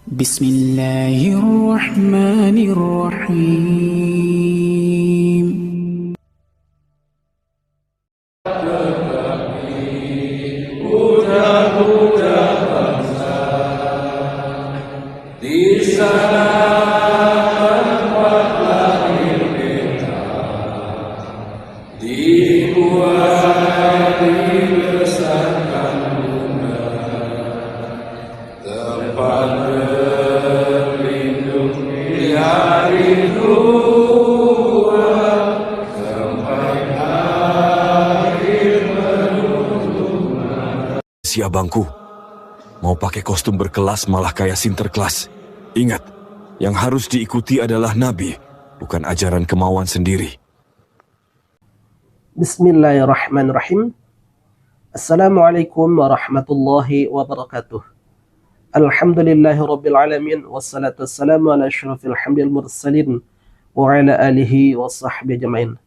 Bismillahirrahmanirrahim. Di sana tempat lahir kita, dibuat dibesarkan Bunda, tempat berlindung di hari tua, tempat akhir menunggu. Si abangku, mau pakai kostum berkelas malah kayak sinterklas. Ingat, yang harus diikuti adalah Nabi, bukan ajaran kemauan sendiri. Bismillahirrahmanirrahim. Assalamualaikum warahmatullahi wabarakatuh. Alhamdulillahirrabbilalamin. Wassalatu wassalamu ala asyrafil hamdil mursalin wa ala alihi wa sahbihi ajma'in.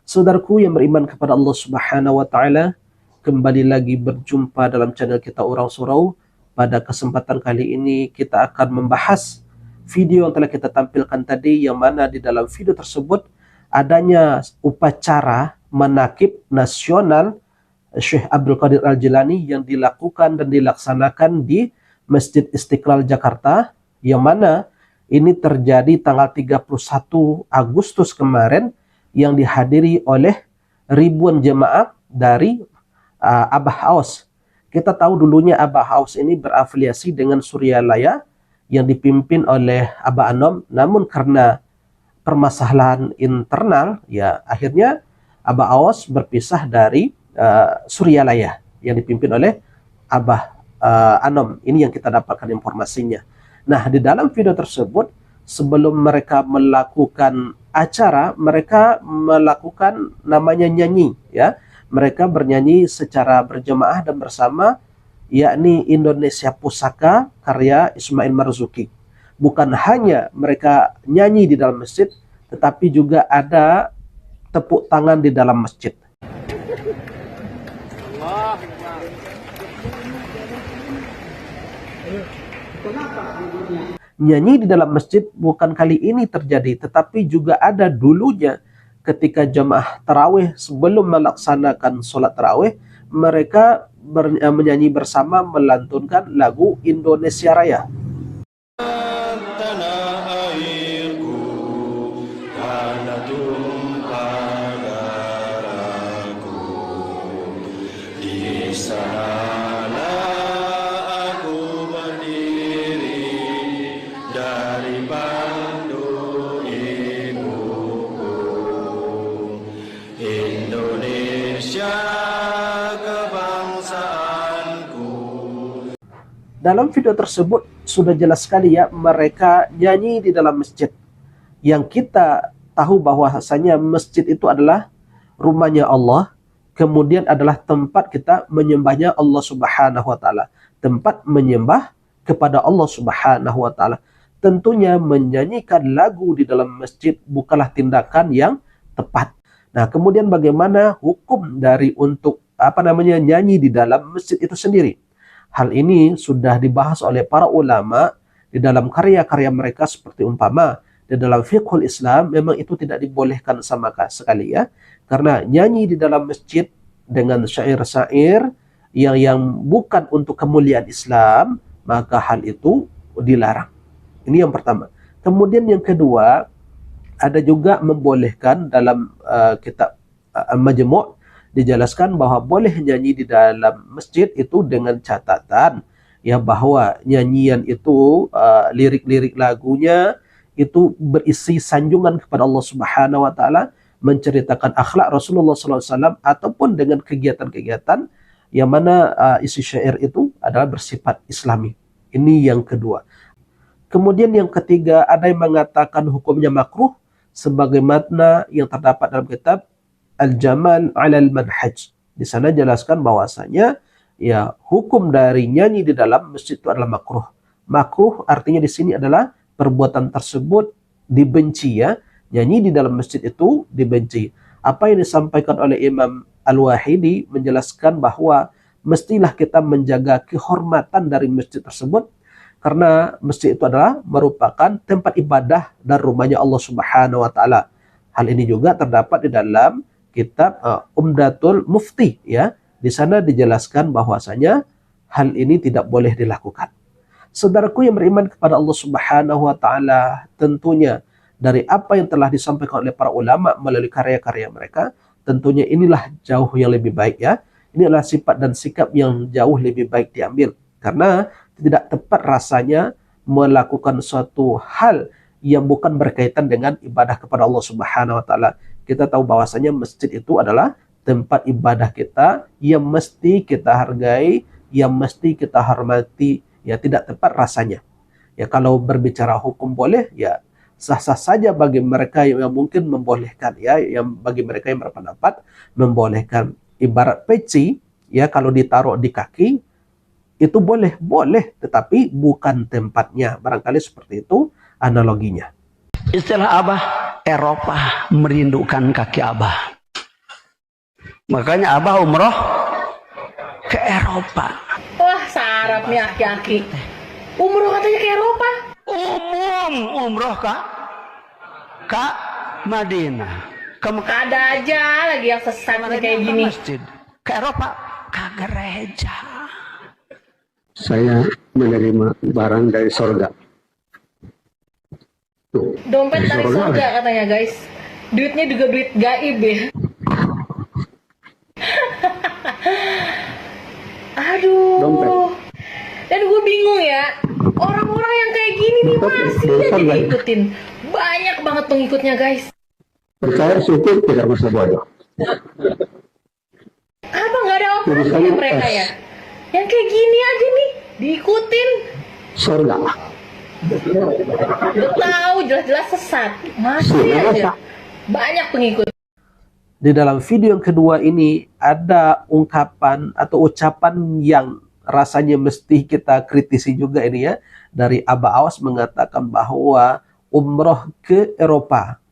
Saudaraku yang beriman kepada Allah subhanahu wa ta'ala, kembali lagi berjumpa dalam channel kita Orang Surau. Pada kesempatan kali ini kita akan membahas video yang telah kita tampilkan tadi, yang mana di dalam video tersebut adanya upacara manakib nasional Syekh Abdul Qadir Al-Jilani yang dilakukan dan dilaksanakan di Masjid Istiqlal Jakarta, yang mana ini terjadi tanggal 31 Agustus kemarin, yang dihadiri oleh ribuan jemaah dari Abah Aws. Kita tahu dulunya Abah Aws ini berafiliasi dengan Suryalaya yang dipimpin oleh Abah Anom, namun karena permasalahan internal, ya akhirnya Abah Aws berpisah dari Suryalaya yang dipimpin oleh Abah Anom. Ini yang kita dapatkan informasinya. Nah, di dalam video tersebut, sebelum mereka melakukan acara, mereka melakukan namanya nyanyi, ya. Mereka bernyanyi secara berjemaah dan bersama, yakni Indonesia Pusaka karya Ismail Marzuki. Bukan hanya mereka nyanyi di dalam masjid, tetapi juga ada tepuk tangan di dalam masjid. Nyanyi di dalam masjid bukan kali ini terjadi, tetapi juga ada dulunya. Ketika jamaah tarawih sebelum melaksanakan sholat tarawih, mereka menyanyi bersama melantunkan lagu Indonesia Raya. Tanah airku, tanah tumpah darahku, di sanalah aku berdiri dari pandu ibuku. Indonesia kebangsaanku. Dalam video tersebut sudah jelas sekali, ya, mereka nyanyi di dalam masjid. Yang kita tahu bahwasanya masjid itu adalah rumahnya Allah, kemudian adalah tempat kita menyembahnya Allah Subhanahu wa taala, tempat menyembah kepada Allah Subhanahu wa taala. Tentunya menyanyikan lagu di dalam masjid bukanlah tindakan yang tepat. Nah, kemudian bagaimana hukum dari untuk nyanyi di dalam masjid itu sendiri? Hal ini sudah dibahas oleh para ulama di dalam karya-karya mereka, seperti umpama di dalam fiqhul Islam memang itu tidak dibolehkan sama sekali, ya. Karena nyanyi di dalam masjid dengan syair-syair yang bukan untuk kemuliaan Islam, maka hal itu dilarang. Ini yang pertama. Kemudian yang kedua, ada juga membolehkan dalam kitab Al-Majmu' dijelaskan bahwa boleh nyanyi di dalam masjid itu dengan catatan, ya, bahwa nyanyian itu lirik-lirik lagunya itu berisi sanjungan kepada Allah Subhanahu wa taala, menceritakan akhlak Rasulullah SAW, ataupun dengan kegiatan-kegiatan yang mana isi syair itu adalah bersifat Islami. Ini yang kedua. Kemudian yang ketiga, ada yang mengatakan hukumnya makruh, sebagaimana yang terdapat dalam kitab Al-Jamal 'alal Manhaj. Di sana jelaskan bahwasanya, ya, hukum dari nyanyi di dalam masjid itu adalah makruh. Makruh artinya di sini adalah perbuatan tersebut dibenci, ya. Nyanyi di dalam masjid itu dibenci. Apa yang disampaikan oleh Imam Al-Wahidi menjelaskan bahwa mestilah kita menjaga kehormatan dari masjid tersebut, karena masjid itu adalah merupakan tempat ibadah dan rumahnya Allah Subhanahu wa taala. Hal ini juga terdapat di dalam kitab Umdatul Mufti ya. Di sana dijelaskan bahwasanya hal ini tidak boleh dilakukan. Saudaraku yang beriman kepada Allah Subhanahu wa taala, tentunya dari apa yang telah disampaikan oleh para ulama melalui karya-karya mereka, tentunya inilah jauh yang lebih baik ya. Ini adalah sifat dan sikap yang jauh lebih baik diambil, karena tidak tepat rasanya melakukan suatu hal yang bukan berkaitan dengan ibadah kepada Allah Subhanahu wa taala. Kita tahu bahwasanya masjid itu adalah tempat ibadah kita yang mesti kita hargai, yang mesti kita hormati. Ya, tidak tepat rasanya. Ya, kalau berbicara hukum boleh, ya sah-sah saja bagi mereka yang mungkin membolehkan ya, yang bagi mereka yang berpendapat membolehkan. Ibarat peci ya, kalau ditaruh di kaki itu boleh, tetapi bukan tempatnya. Barangkali seperti itu analoginya. Istilah Abah, Eropa merindukan kaki Abah. Makanya Abah umroh ke Eropa. Wah, sarap nih aki-aki. Umroh katanya ke Eropa. Umroh ke Madinah. Ada aja lagi yang sesat nih kayak gini. Masjid. Ke Eropa, ke gereja. Saya menerima barang dari sorga. Tuh, Dompet dari surga katanya guys. Duitnya juga duit gaib ya. Aduh. Dompet. Dan gue bingung ya, orang-orang yang kayak gini nih masih aja diikutin. Banyak banget pengikutnya guys. Percaya syukur, tidak usah bodoh. Apa nggak ada operasinya mereka ya? Yang kayak gini aja nih diikutin. Sorga. Udah tahu jelas-jelas sesat, masih aja banyak pengikut. Di dalam video yang kedua ini ada ungkapan atau ucapan yang rasanya mesti kita kritisi juga ini ya. Dari Abah Awas mengatakan bahwa umroh ke Eropa.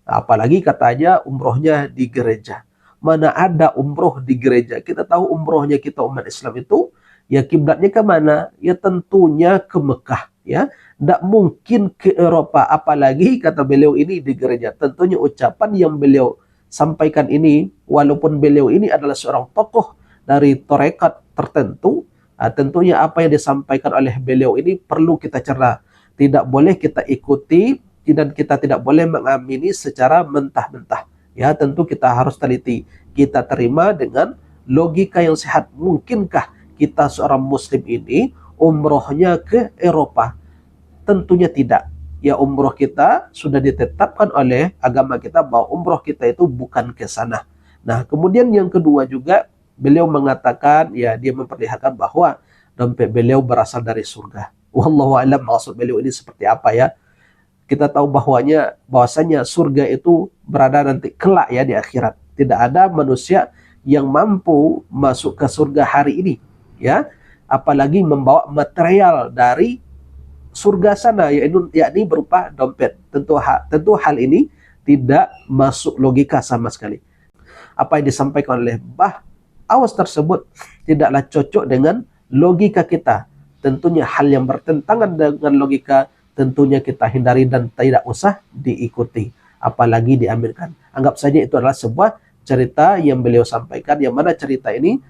Apalagi katanya umrohnya di gereja. Mana ada umroh di gereja? Kita tahu umrohnya kita umat Islam itu ya kiblatnya ke mana? Ya tentunya ke Mekah ya. Tidak mungkin ke Eropa, apalagi kata beliau ini di gereja. Tentunya ucapan yang beliau sampaikan ini, walaupun beliau ini adalah seorang tokoh dari tarekat tertentu, tentunya apa yang disampaikan oleh beliau ini perlu kita cerna. Tidak boleh kita ikuti dan kita tidak boleh mengamini secara mentah-mentah. Ya, tentu kita harus teliti. Kita terima dengan logika yang sehat. Mungkinkah kita seorang muslim ini umrohnya ke Eropa? Tentunya tidak. Ya, umroh kita sudah ditetapkan oleh agama kita bahwa umroh kita itu bukan ke sana. Nah, kemudian yang kedua juga beliau mengatakan, ya dia memperlihatkan bahwa dompet beliau berasal dari surga. Wallahu a'lam maksud beliau ini seperti apa ya. Kita tahu bahwasanya surga itu berada nanti kelak ya di akhirat. Tidak ada manusia yang mampu masuk ke surga hari ini ya, apalagi membawa material dari surga sana, yakni berupa dompet. Tentu hal ini tidak masuk logika sama sekali. Apa yang disampaikan oleh Mbah Awas tersebut tidaklah cocok dengan logika kita. Tentunya hal yang bertentangan dengan logika tentunya kita hindari dan tidak usah diikuti, apalagi diambilkan. Anggap saja itu adalah sebuah cerita yang beliau sampaikan, yang mana cerita ini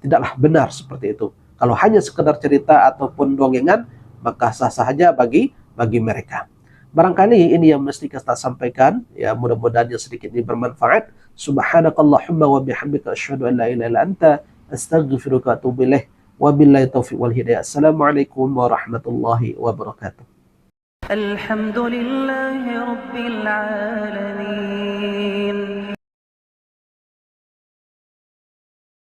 tidaklah benar seperti itu. Kalau hanya sekedar cerita ataupun dongengan, maka sah-sah saja bagi mereka. Barangkali ini yang mesti kita sampaikan, ya mudah-mudahan yang sedikit ini bermanfaat. Subhanakallahumma wa bihamdika asyhadu an la ilaha illa anta astaghfiruka wa atubu ilaik. Wabillahi taufiq wal hidayah. Assalamualaikum warahmatullahi wabarakatuh. Alhamdulillahi rabbil alamin.